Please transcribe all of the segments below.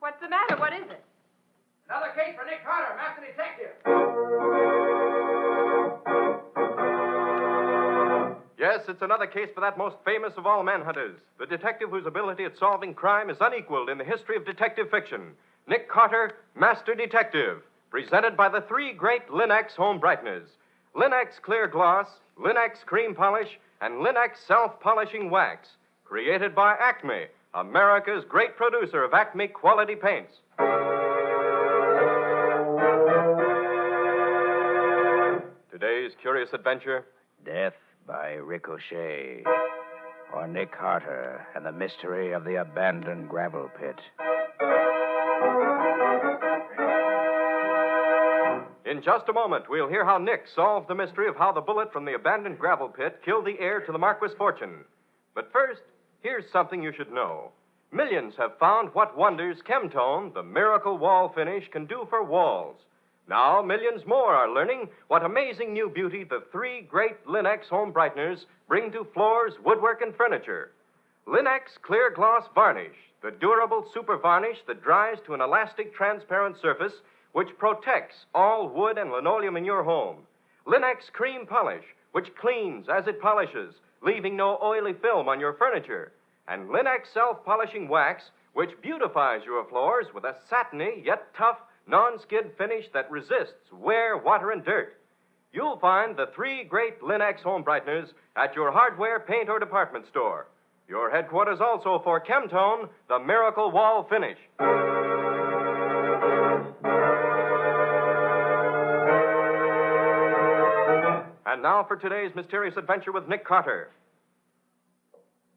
What's the matter? What is it? Another case for Nick Carter, master detective. Yes, it's another case for that most famous of all manhunters, the detective whose ability at solving crime is unequaled in the history of detective fiction. Nick Carter, Master Detective, presented by the three great Linex home brighteners. Linex Clear Gloss, Linex Cream Polish, and Linex Self-Polishing Wax. Created by Acme, America's great producer of Acme quality paints. Today's curious adventure. Death by Ricochet, or Nick Carter and the mystery of the abandoned gravel pit. In just a moment, we'll hear how Nick solved the mystery of how the bullet from the abandoned gravel pit killed the heir to the Marquis' fortune. But first, here's something you should know. Millions have found what wonders Chemtone, the miracle wall finish, can do for walls. Now, millions more are learning what amazing new beauty the three great Linex home brighteners bring to floors, woodwork, and furniture. Linex Clear Gloss Varnish, the durable super varnish that dries to an elastic, transparent surface which protects all wood and linoleum in your home. Linex Cream Polish, which cleans as it polishes, leaving no oily film on your furniture. And Linex Self-Polishing Wax, which beautifies your floors with a satiny yet tough, non-skid finish that resists wear, water, and dirt. You'll find the three great Linex home brighteners at your hardware, paint, or department store. Your headquarters also for Chemtone, the miracle wall finish. And now for today's mysterious adventure with Nick Carter.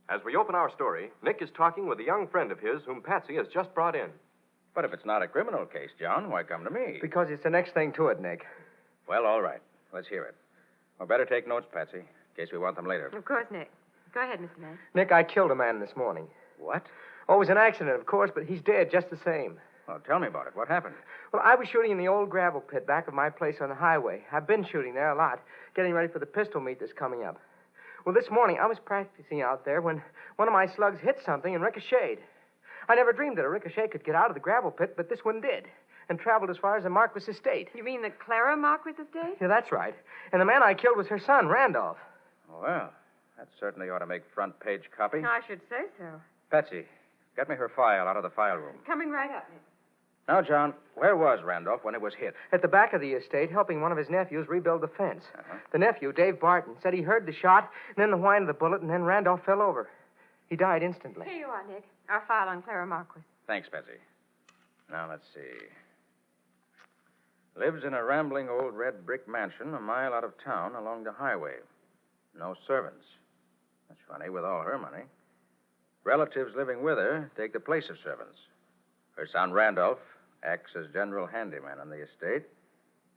As we open our story, Nick is talking with a young friend of his whom Patsy has just brought in. But if it's not a criminal case, John, why come to me? Because it's the next thing to it, Nick. Well, all right. Let's hear it. We'll better take notes, Patsy, in case we want them later. Of course, Nick. Go ahead, Mr. Mack. Nick, I killed a man this morning. What? Oh, it was an accident, of course, but he's dead just the same. Well, tell me about it. What happened? Well, I was shooting in the old gravel pit back of my place on the highway. I've been shooting there a lot, getting ready for the pistol meet that's coming up. Well, this morning I was practicing out there when one of my slugs hit something and ricocheted. I never dreamed that a ricochet could get out of the gravel pit, but this one did, and traveled as far as the Marquis estate. You mean the Clara Marquis estate? Yeah, that's right. And the man I killed was her son, Randolph. Well, that certainly ought to make front page copy. I should say so. Patsy, get me her file out of the file room. Coming right up, Nick. Now, John, where was Randolph when it was hit? At the back of the estate, helping one of his nephews rebuild the fence. Uh-huh. The nephew, Dave Barton, said he heard the shot, and then the whine of the bullet, and then Randolph fell over. He died instantly. Here you are, Nick. Our file on Clara Marquis. Thanks, Patsy. Now, let's see. Lives in a rambling old red brick mansion a mile out of town along the highway. No servants. That's funny, with all her money. Relatives living with her take the place of servants. Her son, Randolph, acts as general handyman on the estate.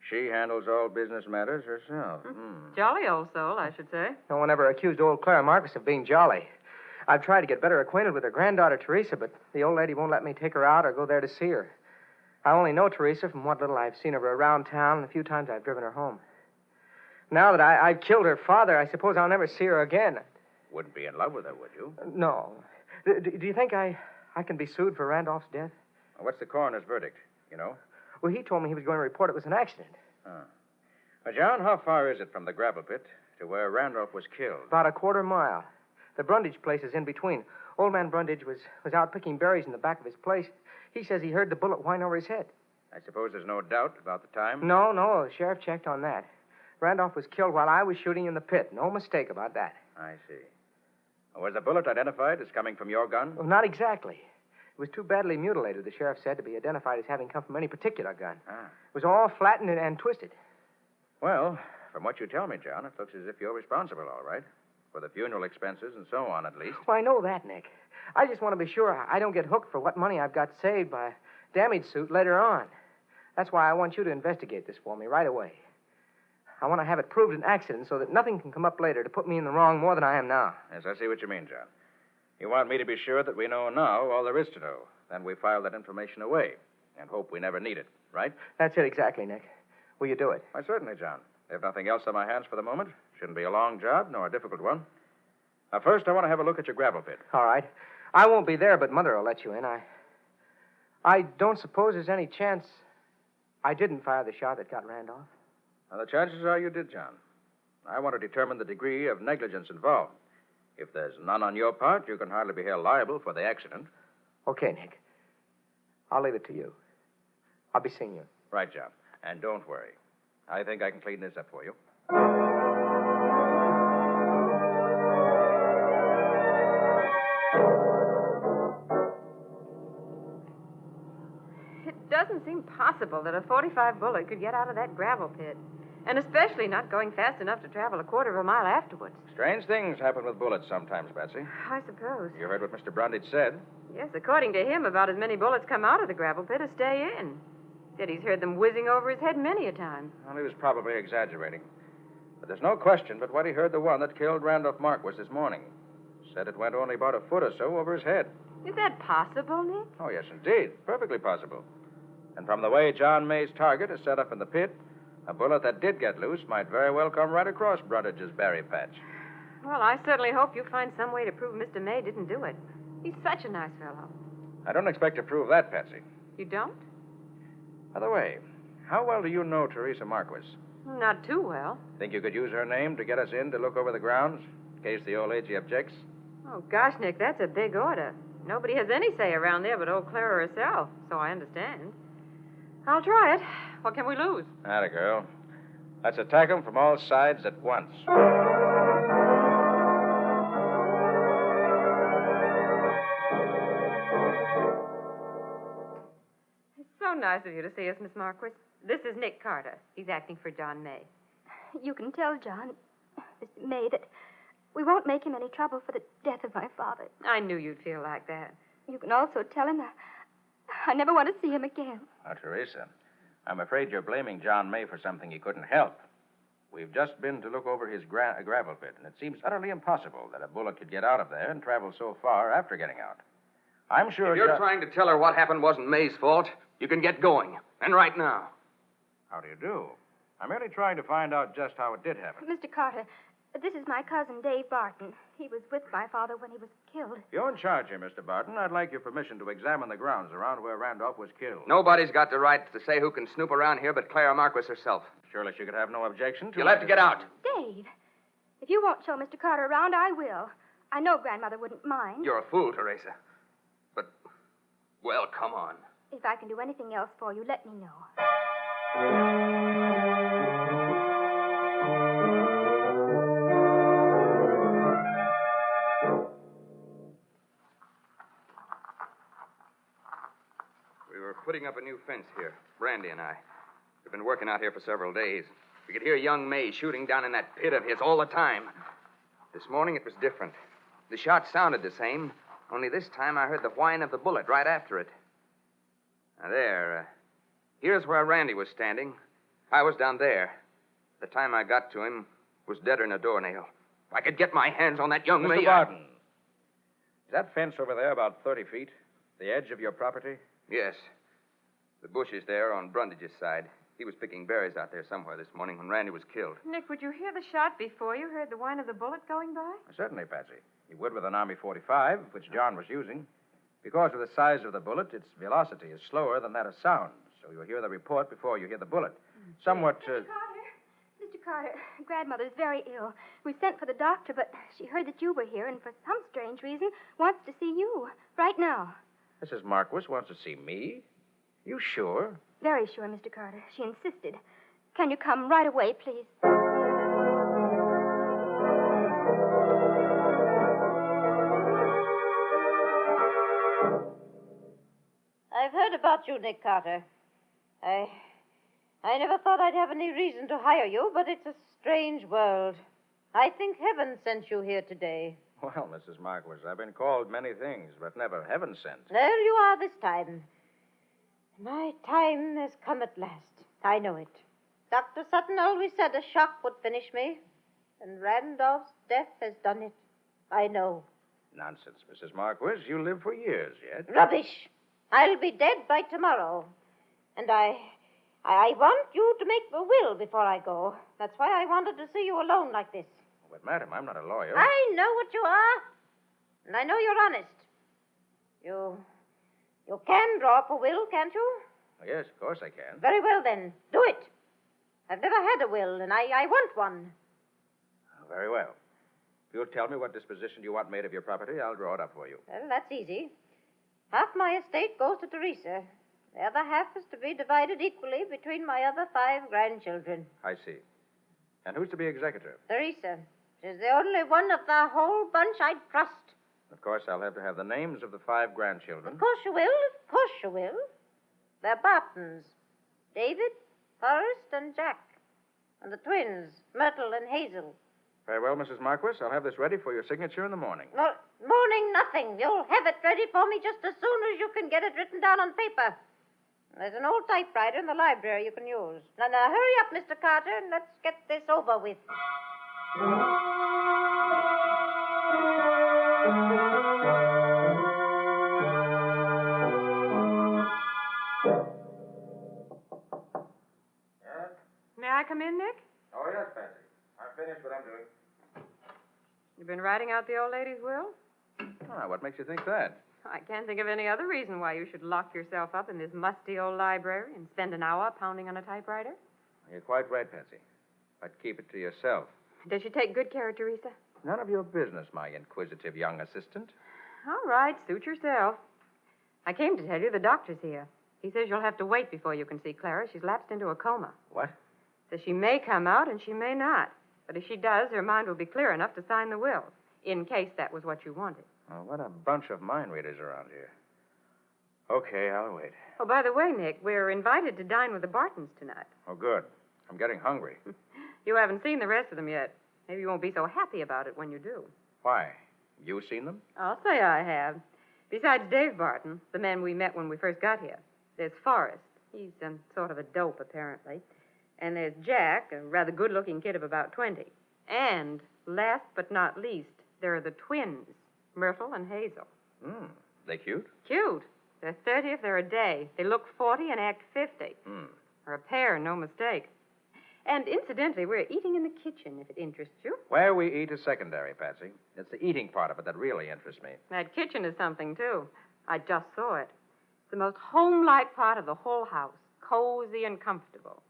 She handles all business matters herself. Jolly old soul, I should say. No one ever accused old Clara Marquis of being jolly. I've tried to get better acquainted with her granddaughter, Teresa, but the old lady won't let me take her out or go there to see her. I only know Teresa from what little I've seen of her around town and a few times I've driven her home. Now that I've killed her father, I suppose I'll never see her again. Wouldn't be in love with her, would you? No. Do you think I can be sued for Randolph's death? Well, what's the coroner's verdict, you know? Well, he told me he was going to report it was an accident. Now, John, how far is it from the gravel pit to where Randolph was killed? About a quarter mile. The Brundage place is in between. Old man Brundage was out picking berries in the back of his place. He says he heard the bullet whine over his head. I suppose there's no doubt about the time? No, the sheriff checked on that. Randolph was killed while I was shooting in the pit. No mistake about that. I see. Was the bullet identified as coming from your gun? Well, not exactly. It was too badly mutilated, the sheriff said, to be identified as having come from any particular gun. It was all flattened and twisted. Well, from what you tell me, John, it looks as if you're responsible, all right. For the funeral expenses and so on, at least. Well, I know that, Nick. I just want to be sure I don't get hooked for what money I've got saved by a damage suit later on. That's why I want you to investigate this for me right away. I want to have it proved an accident so that nothing can come up later to put me in the wrong more than I am now. Yes, I see what you mean, John. You want me to be sure that we know now all there is to know. Then we file that information away and hope we never need it, right? That's it exactly, Nick. Will you do it? Why, certainly, John. I have nothing else on my hands for the moment. Shouldn't be a long job, nor a difficult one. Now, first, I want to have a look at your gravel pit. All right. I won't be there, but Mother will let you in. I don't suppose there's any chance I didn't fire the shot that got Randolph. Now, the chances are you did, John. I want to determine the degree of negligence involved. If there's none on your part, you can hardly be held liable for the accident. Okay, Nick. I'll leave it to you. I'll be seeing you. Right, John. And don't worry. I think I can clean this up for you. It doesn't seem possible that a .45 bullet could get out of that gravel pit. And especially not going fast enough to travel a quarter of a mile afterwards. Strange things happen with bullets sometimes, Betsy. I suppose. You heard what Mr. Brundage said. Yes, according to him, about as many bullets come out of the gravel pit as stay in. Said he's heard them whizzing over his head many a time. Well, he was probably exaggerating. But there's no question but what he heard the one that killed Randolph Marquis this morning. Said it went only about a foot or so over his head. Is that possible, Nick? Oh, yes, indeed. Perfectly possible. And from the way John May's target is set up in the pit, a bullet that did get loose might very well come right across Brundage's berry patch. Well, I certainly hope you find some way to prove Mr. May didn't do it. He's such a nice fellow. I don't expect to prove that, Patsy. You don't? By the way, how well do you know Teresa Marquis? Not too well. Think you could use her name to get us in to look over the grounds, in case the old lady objects? Oh, gosh, Nick, that's a big order. Nobody has any say around there but old Clara herself, so I understand. I'll try it. What can we lose? Atta girl. Let's attack them from all sides at once. It's so nice of you to see us, Miss Marquis. This is Nick Carter. He's acting for John May. You can tell John, Mr. May, that we won't make him any trouble for the death of my father. I knew you'd feel like that. You can also tell him I never want to see him again. Now, Teresa, I'm afraid you're blaming John May for something he couldn't help. We've just been to look over his gravel pit, and it seems utterly impossible that a bullet could get out of there and travel so far after getting out. I'm sure If you're trying to tell her what happened wasn't May's fault, you can get going. And right now. How do you do? I'm merely trying to find out just how it did happen. Mr. Carter, this is my cousin, Dave Barton. He was with my father when he was killed. You're in charge here, Mr. Barton. I'd like your permission to examine the grounds around where Randolph was killed. Nobody's got the right to say who can snoop around here but Clara Marquis herself. Surely she could have no objection to... You'll have to get out. Dave, if you won't show Mr. Carter around, I will. I know Grandmother wouldn't mind. You're a fool, Teresa. But, well, come on. If I can do anything else for you, let me know. We were putting up a new fence here, Brandy and I. We've been working out here for several days. We could hear young May shooting down in that pit of his all the time. This morning it was different. The shot sounded the same, only this time I heard the whine of the bullet right after it. Now there, here's where Randy was standing. I was down there. The time I got to him was deader than a doornail. If I could get my hands on that young May... Mr. Barton, is that fence over there about 30 feet? The edge of your property? Yes. The bushes there on Brundage's side. He was picking berries out there somewhere this morning when Randy was killed. Nick, would you hear the shot before you heard the whine of the bullet going by? Certainly, Patsy. You would with an Army .45, which John was using. Because of the size of the bullet, its velocity is slower than that of sound. So you'll hear the report before you hear the bullet. Somewhat... Mr. Carter, Grandmother's very ill. We sent for the doctor, but she heard that you were here and for some strange reason wants to see you right now. Mrs. Marquis wants to see me? You sure? Very sure, Mr. Carter. She insisted. Can you come right away, please? I've heard about you, Nick Carter. I never thought I'd have any reason to hire you, but it's a strange world. I think heaven sent you here today. Well, Mrs. Marquis, I've been called many things, but never heaven sent. There you are this time. My time has come at last. I know it. Dr. Sutton always said a shock would finish me, and Randolph's death has done it. I know. Nonsense, Mrs. Marquis. You live for years yet. Rubbish. I'll be dead by tomorrow. And I I want you to make a will before I go. That's why I wanted to see you alone like this. But, madam, I'm not a lawyer. I know what you are, and I know you're honest. You can draw up a will, can't you? Oh, yes, of course I can. Very well, then. Do it. I've never had a will, and I want one. Oh, very well. If you'll tell me what disposition you want made of your property, I'll draw it up for you. Well, that's easy. Half my estate goes to Teresa. The other half is to be divided equally between my other 5 grandchildren. I see. And who's to be executor? Teresa. She's the only one of the whole bunch I'd trust. Of course, I'll have to have the names of the 5 grandchildren. Of course you will. Of course you will. They're Bartons. David, Forrest, and Jack. And the twins, Myrtle and Hazel. Very well, Mrs. Marquis. I'll have this ready for your signature in the morning. Well, morning nothing. You'll have it ready for me just as soon as you can get it written down on paper. There's an old typewriter in the library you can use. Now, hurry up, Mr. Carter, and let's get this over with. Yes? May I come in, Nick? Oh, yes, Patsy. I've finished what I'm doing. You've been writing out the old lady's will? Ah, what makes you think that? I can't think of any other reason why you should lock yourself up in this musty old library and spend an hour pounding on a typewriter. You're quite right, Patsy. But keep it to yourself. Does she take good care of Teresa? None of your business, my inquisitive young assistant. All right, suit yourself. I came to tell you the doctor's here. He says you'll have to wait before you can see Clara. She's lapsed into a coma. What? Says she may come out and she may not. But if she does, her mind will be clear enough to sign the will, in case that was what you wanted. Oh, what a bunch of mind readers around here. Okay, I'll wait. Oh, by the way, Nick, we're invited to dine with the Bartons tonight. Oh, good. I'm getting hungry. You haven't seen the rest of them yet. Maybe you won't be so happy about it when you do. Why? You seen them? I'll say I have. Besides Dave Barton, the man we met when we first got here, there's Forrest. He's sort of a dope, apparently. And there's Jack, a rather good-looking kid of about 20. And, last but not least, there are the twins, Myrtle and Hazel. They cute? Cute. They're 30th, they're a day. They look 40 and act 50. They're a pair, no mistake. And incidentally, we're eating in the kitchen, if it interests you. Where we eat is secondary, Patsy. It's the eating part of it that really interests me. That kitchen is something, too. I just saw it. It's the most home-like part of the whole house. Cozy and comfortable.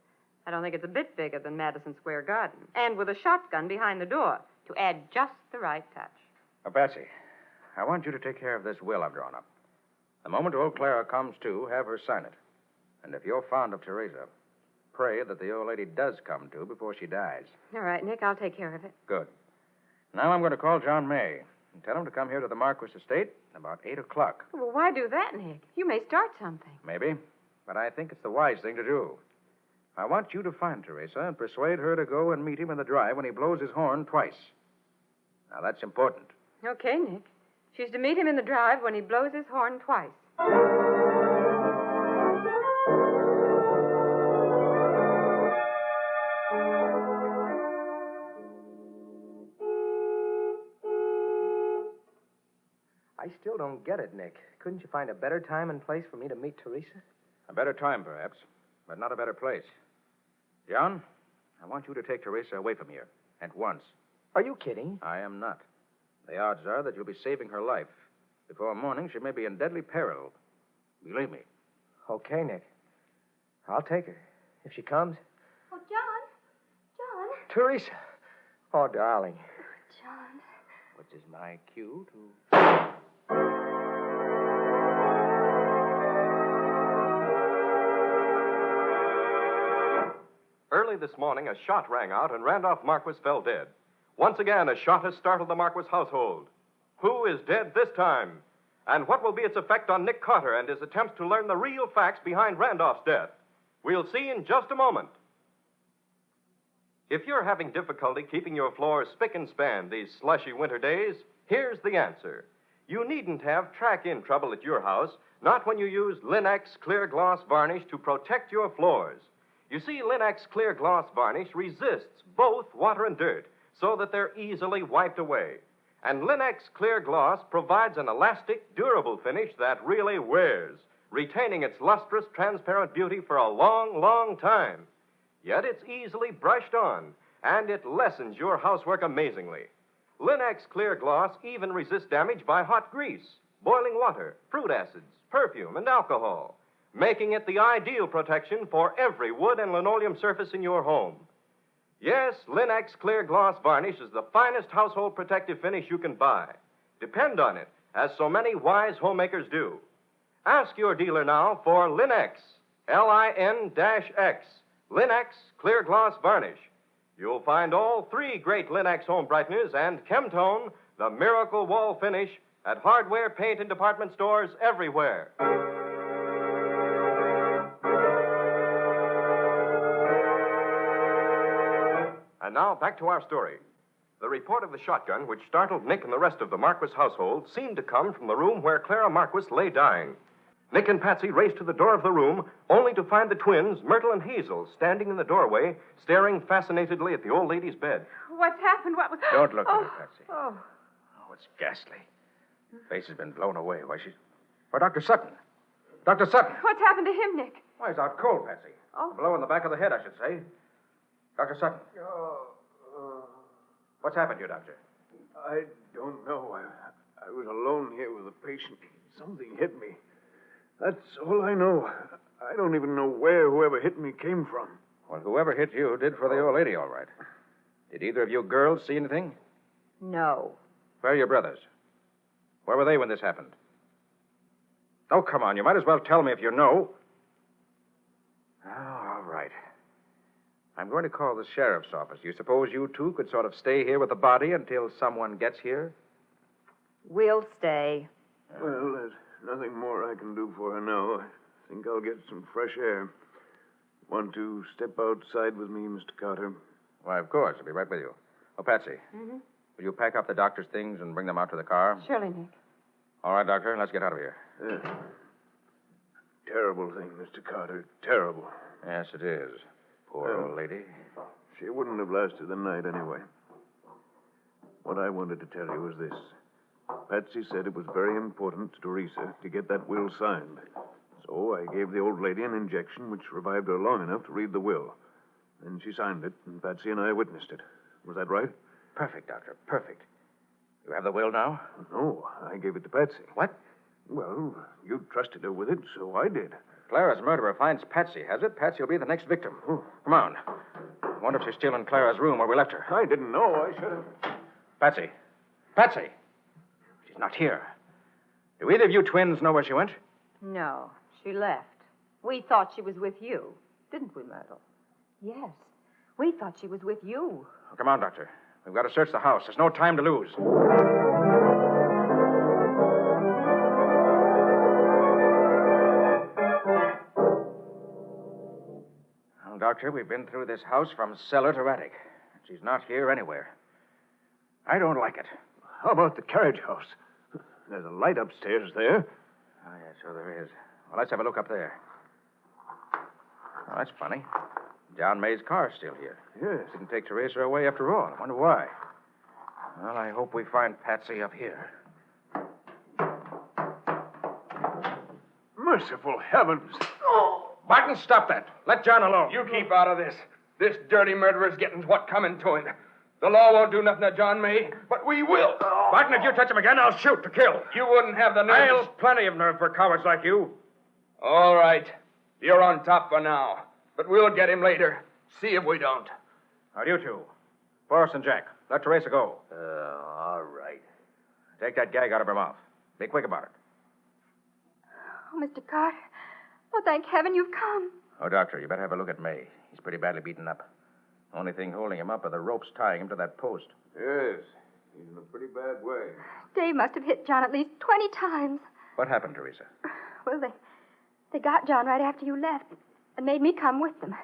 I don't think it's a bit bigger than Madison Square Garden. And with a shotgun behind the door to add just the right touch. Patsy, I want you to take care of this will I've drawn up. The moment old Clara comes to, have her sign it. And if you're fond of Teresa, pray that the old lady does come to before she dies. All right, Nick, I'll take care of it. Good. Now I'm going to call John May and tell him to come here to the Marquis estate about 8 o'clock. Well, why do that, Nick? You may start something. Maybe, but I think it's the wise thing to do. I want you to find Teresa and persuade her to go and meet him in the drive when he blows his horn twice. Now, that's important. Okay, Nick. She's to meet him in the drive when he blows his horn twice. I still don't get it, Nick. Couldn't you find a better time and place for me to meet Teresa? A better time, perhaps, but not a better place. John, I want you to take Teresa away from here, at once. Are you kidding? I am not. The odds are that you'll be saving her life. Before morning, she may be in deadly peril. Believe me. Okay, Nick. I'll take her. If she comes. Oh, John. Teresa. Oh, darling. John. Which is my cue to... Early this morning, a shot rang out and Randolph Marquis fell dead. Once again, a shot has startled the Marquis household. Who is dead this time? And what will be its effect on Nick Carter and his attempts to learn the real facts behind Randolph's death? We'll see in just a moment. If you're having difficulty keeping your floors spick and span these slushy winter days, here's the answer. You needn't have track-in trouble at your house, not when you use Linex Clear Gloss Varnish to protect your floors. You see, Linex Clear Gloss Varnish resists both water and dirt so that they're easily wiped away. And Linex Clear Gloss provides an elastic, durable finish that really wears. retaining its lustrous, transparent beauty for a long, long time. Yet it's easily brushed on, and it lessens your housework amazingly. Linex Clear Gloss even resists damage by hot grease, boiling water, fruit acids, perfume, and alcohol, making it the ideal protection for every wood and linoleum surface in your home. Yes, Linex Clear Gloss Varnish is the finest household protective finish you can buy. Depend on it, as so many wise homemakers do. Ask your dealer now for Linex, Lin-X, Linex Clear Gloss Varnish. You'll find all three great Linex home brighteners and Chemtone, the miracle wall finish, at hardware, paint, and department stores everywhere. And now, back to our story. The report of the shotgun, which startled Nick and the rest of the Marquis household, seemed to come from the room where Clara Marquis lay dying. Nick and Patsy raced to the door of the room, only to find the twins, Myrtle and Hazel, standing in the doorway, staring fascinatedly at the old lady's bed. What's happened? What was... Don't look at her, Patsy. Oh. Oh, it's ghastly. Face has been blown away. Why, she's... Why, Dr. Sutton. Dr. Sutton. What's happened to him, Nick? Why, he's out cold, Patsy. Oh. A blow in the back of the head, I should say. Dr. Sutton. What's happened to you, Doctor? I don't know. I was alone here with a patient. Something hit me. That's all I know. I don't even know where whoever hit me came from. Well, whoever hit you did for the old lady, all right. Did either of you girls see anything? No. Where are your brothers? Where were they when this happened? Oh, come on. You might as well tell me if you know. Oh, all right. I'm going to call the sheriff's office. Do you suppose you two could sort of stay here with the body until someone gets here? We'll stay. Well, there's nothing more I can do for her now. I think I'll get some fresh air. Want to step outside with me, Mr. Carter? Why, of course. I'll be right with you. Oh, Patsy. Mm-hmm. Will you pack up the doctor's things and bring them out to the car? Surely, Nick. All right, Doctor. Let's get out of here. Terrible thing, Mr. Carter. Terrible. Yes, it is. Poor old lady. She wouldn't have lasted the night anyway. What I wanted to tell you was this. Patsy said it was very important to Teresa to get that will signed. So I gave the old lady an injection which revived her long enough to read the will. Then she signed it, and Patsy and I witnessed it. Was that right? Perfect, Doctor. Perfect. You have the will now? No, I gave it to Patsy. What? Well, you trusted her with it, so I did. Clara's murderer finds Patsy, has it? Patsy will be the next victim. Come on. I wonder if she's still in Clara's room where we left her. I didn't know. I should have. Patsy. Patsy! She's not here. Do either of you twins know where she went? No, she left. We thought she was with you, didn't we, Myrtle? Yes. We thought she was with you. Oh, come on, Doctor. We've got to search the house. There's no time to lose. Well, Doctor, we've been through this house from cellar to attic. She's not here anywhere. I don't like it. How about the carriage house? There's a light upstairs there. Oh, yeah, so there is. Well, let's have a look up there. Oh, that's funny. John May's car's still here. Yes. Didn't take Teresa away after all. I wonder why. Well, I hope we find Patsy up here. Merciful heavens. Martin, stop that. Let John alone. You keep out of this. This dirty murderer's getting what's coming to him. The law won't do nothing to John May, but we will. Martin, if you touch him again, I'll shoot to kill. You wouldn't have the nerve. I'll plenty of nerve for cowards like you. All right. You're on top for now. But we'll get him later. See if we don't. Now, you two. Forrest and Jack, let Teresa go. All right. Take that gag out of her mouth. Be quick about it. Oh, Mr. Carter. Oh, thank heaven you've come. Oh, Doctor, you better have a look at May. He's pretty badly beaten up. Only thing holding him up are the ropes tying him to that post. Yes. He's in a pretty bad way. Dave must have hit John at least 20 times. What happened, Teresa? Well, they got John right after you left and made me come with them.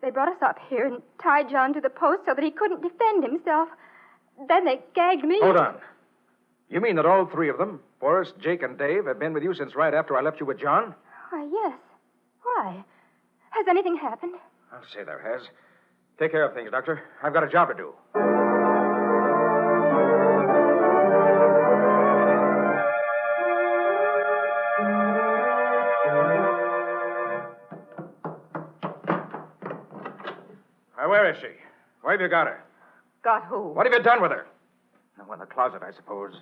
They brought us up here and tied John to the post so that he couldn't defend himself. Then they gagged me. Hold on. You mean that all three of them, Forrest, Jake, and Dave, have been with you since right after I left you with John? Why, yes. Why? Has anything happened? I'll say there has. Take care of things, Doctor. I've got a job to do. Where is she? Where have you got her? Got who? What have you done with her? Oh, in the closet, I suppose.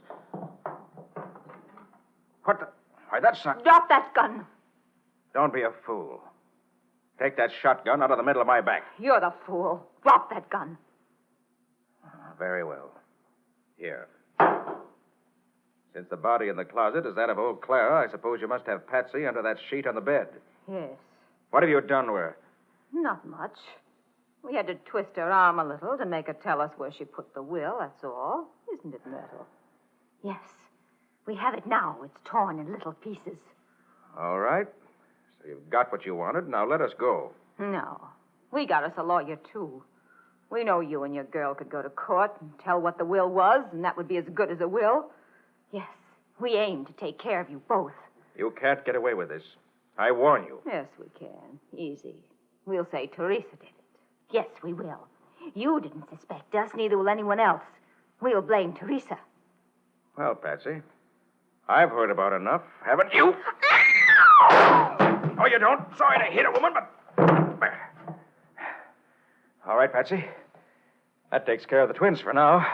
What the... Why, that's not... Drop that gun. Don't be a fool. Take that shotgun out of the middle of my back. You're the fool. Drop that gun. Very well. Here. Since the body in the closet is that of old Clara, I suppose you must have Patsy under that sheet on the bed. Yes. What have you done to her? Not much. We had to twist her arm a little to make her tell us where she put the will, that's all. Isn't it, Myrtle? Yes. We have it now. It's torn in little pieces. All right. So you've got what you wanted. Now let us go. No. We got us a lawyer, too. We know you and your girl could go to court and tell what the will was, and that would be as good as a will. Yes. We aim to take care of you both. You can't get away with this. I warn you. Yes, we can. Easy. We'll say Teresa did it. Yes, we will. You didn't suspect us, neither will anyone else. We'll blame Teresa. Well, Patsy, I've heard about enough, haven't you? Oh, you don't? Sorry to hit a woman, but... All right, Patsy. That takes care of the twins for now.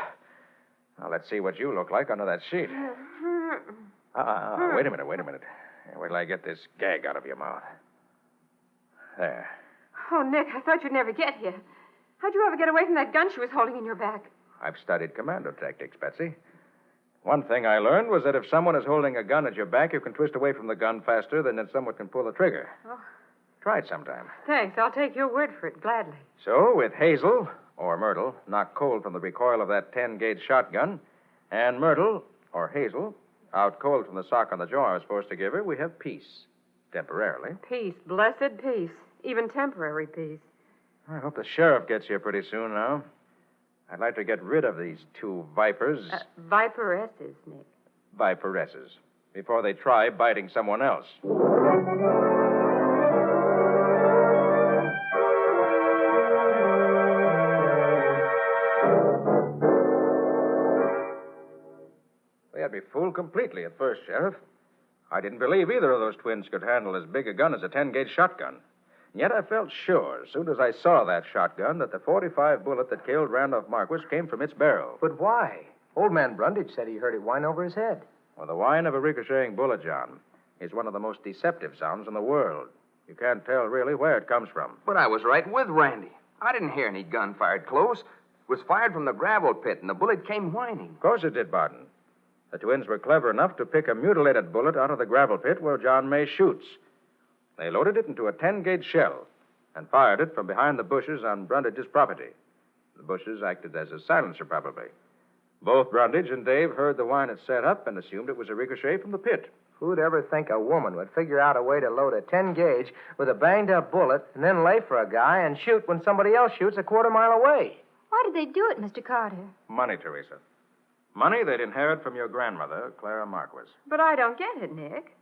Now, let's see what you look like under that sheet. Wait a minute. Wait till I get this gag out of your mouth. There. Oh, Nick, I thought you'd never get here. How'd you ever get away from that gun she was holding in your back? I've studied commando tactics, Patsy. One thing I learned was that if someone is holding a gun at your back, you can twist away from the gun faster than if someone can pull the trigger. Oh. Try it sometime. Thanks. I'll take your word for it, gladly. So, with Hazel, or Myrtle, knocked cold from the recoil of that 10-gauge shotgun, and Myrtle, or Hazel, out cold from the sock on the jaw I was supposed to give her, we have peace. Temporarily. Peace. Blessed peace. Even temporary peace. I hope the sheriff gets here pretty soon now. I'd like to get rid of these two vipers. Viperesses, Nick. Viperesses. Before they try biting someone else. They had me fooled completely at first, Sheriff. I didn't believe either of those twins could handle as big a gun as a 10-gauge shotgun. And yet I felt sure, as soon as I saw that shotgun, that the .45 bullet that killed Randolph Marquis came from its barrel. But why? Old man Brundage said he heard it whine over his head. Well, the whine of a ricocheting bullet, John, is one of the most deceptive sounds in the world. You can't tell, really, where it comes from. But I was right with Randy. I didn't hear any gun fired close. It was fired from the gravel pit, and the bullet came whining. Of course it did, Barton. The twins were clever enough to pick a mutilated bullet out of the gravel pit where John May shoots. They loaded it into a 10-gauge shell and fired it from behind the bushes on Brundage's property. The bushes acted as a silencer, probably. Both Brundage and Dave heard the whine it set up and assumed it was a ricochet from the pit. Who'd ever think a woman would figure out a way to load a 10-gauge with a banged-up bullet and then lay for a guy and shoot when somebody else shoots a quarter-mile away? Why did they do it, Mr. Carter? Money, Teresa. Money they'd inherit from your grandmother, Clara Marquis. But I don't get it, Nick.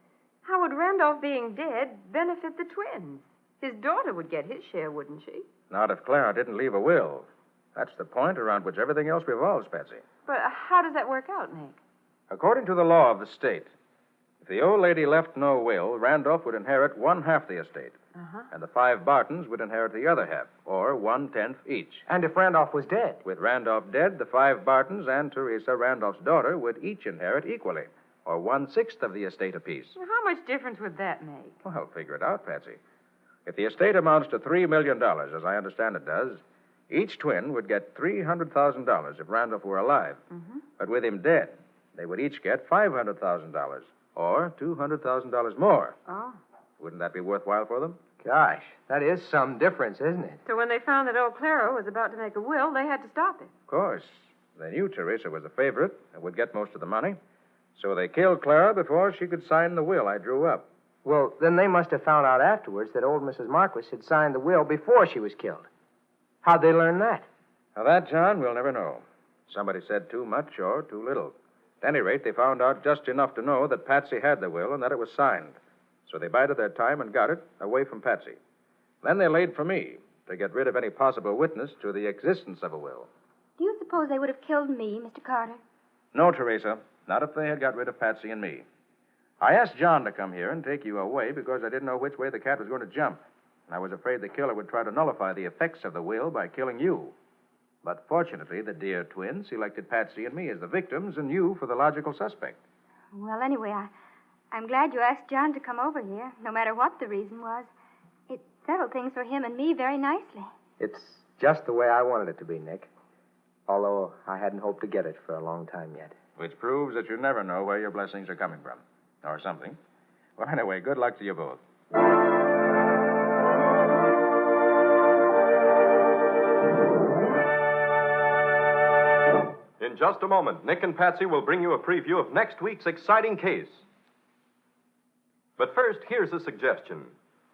How would Randolph being dead benefit the twins? His daughter would get his share, wouldn't she? Not if Clara didn't leave a will. That's the point around which everything else revolves, Patsy. But how does that work out, Nick? According to the law of the state, if the old lady left no will, Randolph would inherit 1/2 the estate. And the 5 Bartons would inherit the other half, or 1/10 each. And if Randolph was dead? With Randolph dead, the 5 Bartons and Teresa, Randolph's daughter, would each inherit equally, or 1/6 of the estate apiece. Well, how much difference would that make? Well, figure it out, Patsy. If the estate amounts to $3 million, as I understand it does, each twin would get $300,000 if Randolph were alive. But with him dead, they would each get $500,000, or $200,000 more. Oh. Wouldn't that be worthwhile for them? Gosh, that is some difference, isn't it? So when they found that old Clara was about to make a will, they had to stop it. Of course. They knew Teresa was the favorite and would get most of the money. So they killed Clara before she could sign the will I drew up. Well, then they must have found out afterwards that old Mrs. Marquis had signed the will before she was killed. How'd they learn that? Now, that, John, we'll never know. Somebody said too much or too little. At any rate, they found out just enough to know that Patsy had the will and that it was signed. So they bided their time and got it away from Patsy. Then they laid for me to get rid of any possible witness to the existence of a will. Do you suppose they would have killed me, Mr. Carter? No, Teresa. Not if they had got rid of Patsy and me. I asked John to come here and take you away because I didn't know which way the cat was going to jump. I was afraid the killer would try to nullify the effects of the will by killing you. But fortunately, the dear twin selected Patsy and me as the victims and you for the logical suspect. Well, anyway, I'm glad you asked John to come over here, no matter what the reason was. It settled things for him and me very nicely. It's just the way I wanted it to be, Nick. Although I hadn't hoped to get it for a long time yet. Which proves that you never know where your blessings are coming from. Or something. Well, anyway, good luck to you both. In just a moment, Nick and Patsy will bring you a preview of next week's exciting case. But first, here's a suggestion.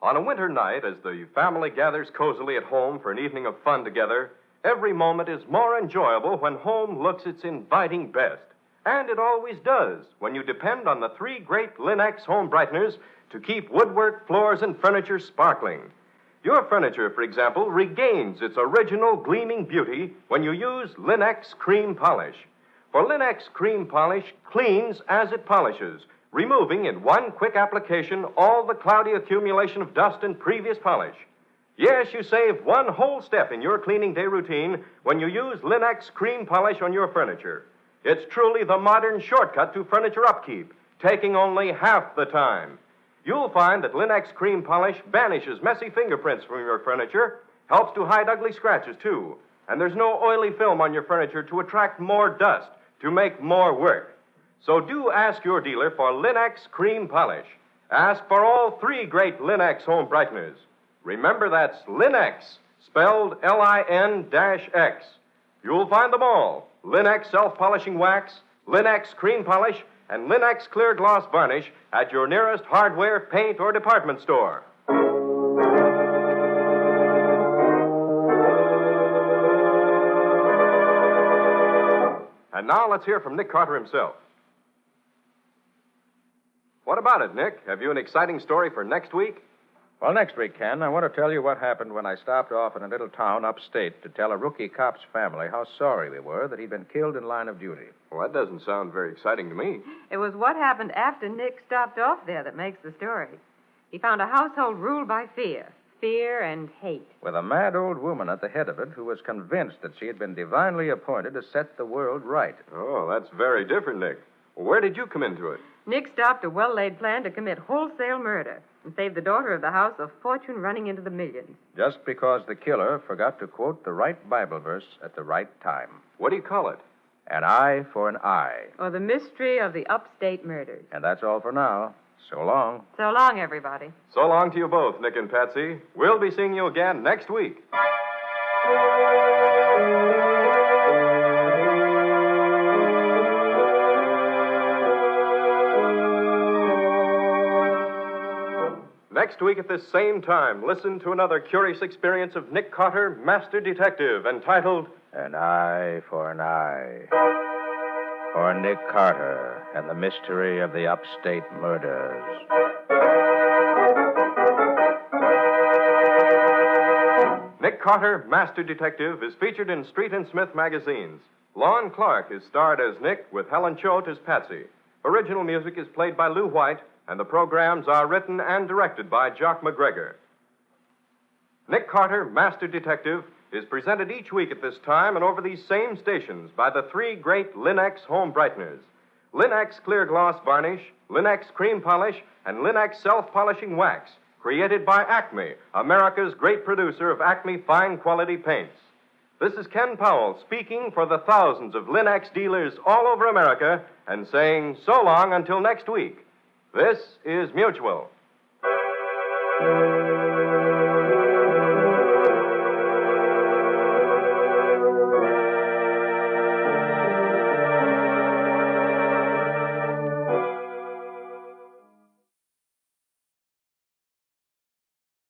On a winter night, as the family gathers cozily at home for an evening of fun together, every moment is more enjoyable when home looks its inviting best. And it always does when you depend on the three great Linex home brighteners to keep woodwork, floors, and furniture sparkling. Your furniture, for example, regains its original gleaming beauty when you use Linex Cream Polish. For Linex Cream Polish cleans as it polishes, removing in one quick application all the cloudy accumulation of dust in previous polish. Yes, you save one whole step in your cleaning day routine when you use Linex Cream Polish on your furniture. It's truly the modern shortcut to furniture upkeep, taking only half the time. You'll find that Linex Cream Polish banishes messy fingerprints from your furniture, helps to hide ugly scratches, too. And there's no oily film on your furniture to attract more dust, to make more work. So do ask your dealer for Linex Cream Polish. Ask for all three great Linex home brighteners. Remember, that's Linex, spelled Lin-X. You'll find them all. Linex self-polishing wax, Linex cream polish, and Linex clear gloss varnish at your nearest hardware, paint, or department store. And now let's hear from Nick Carter himself. What about it, Nick? Have you an exciting story for next week? Well, next week, Ken, I want to tell you what happened when I stopped off in a little town upstate to tell a rookie cop's family how sorry we were that he'd been killed in line of duty. Well, that doesn't sound very exciting to me. It was what happened after Nick stopped off there that makes the story. He found a household ruled by fear and hate. With a mad old woman at the head of it who was convinced that she had been divinely appointed to set the world right. Oh, that's very different, Nick. Well, where did you come into it? Nick stopped a well-laid plan to commit wholesale murder and save the daughter of the house a fortune running into the millions. Just because the killer forgot to quote the right Bible verse at the right time. What do you call it? An eye for an eye. Or the mystery of the upstate murders. And that's all for now. So long. So long, everybody. So long to you both, Nick and Patsy. We'll be seeing you again next week. Next week at this same time, listen to another curious experience of Nick Carter, Master Detective, entitled An Eye for an Eye. For Nick Carter and the Mystery of the Upstate Murders. Nick Carter, Master Detective, is featured in Street and Smith magazines. Lon Clark is starred as Nick with Helen Choate as Patsy. Original music is played by Lou White, and the programs are written and directed by Jock McGregor. Nick Carter, Master Detective, is presented each week at this time and over these same stations by the three great Linex home brighteners. Linex Clear Gloss Varnish, Linex Cream Polish, and Linex Self-Polishing Wax, created by Acme, America's great producer of Acme fine quality paints. This is Ken Powell speaking for the thousands of Linex dealers all over America and saying so long until next week. This is Mutual.